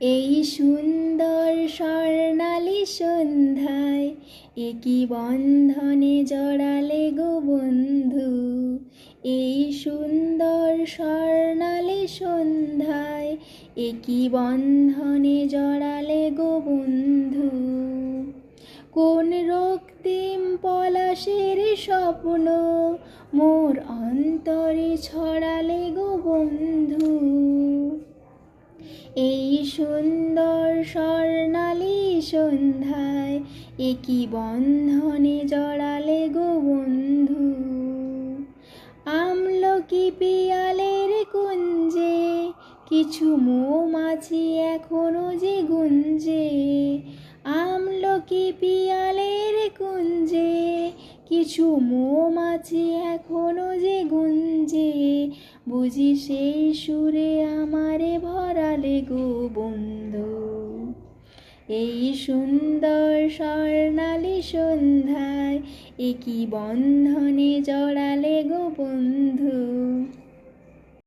এই সুন্দর স্বর্ণালী সন্ধ্যায় একই বন্ধনে জড়ালে গো বন্ধু। এই সুন্দর স্বর্ণালী সন্ধ্যায় একই বন্ধনে জড়ালে গো বন্ধু। কোন রক্তিম পলাশের স্বপ্ন মোর অন্তরে ছড়ালে গো বন্ধু। এই সুন্দর স্বর্ণালী সন্ধ্যায় একই বন্ধনে জড়ালে গো বন্ধু। আমলকি পিয়ালের কুঞ্জে কিছু মৌমাছি এখনো যে গুঞ্জে। আমলকি পিয়ালের কুঞ্জে কিছু মৌমাছি এখনো যে গুঞ্জে। বুঝি সেই সুরে আমারে ভরালে গো বন্ধু। এই সুন্দর স্বর্ণালী সন্ধ্যায় একই বন্ধনে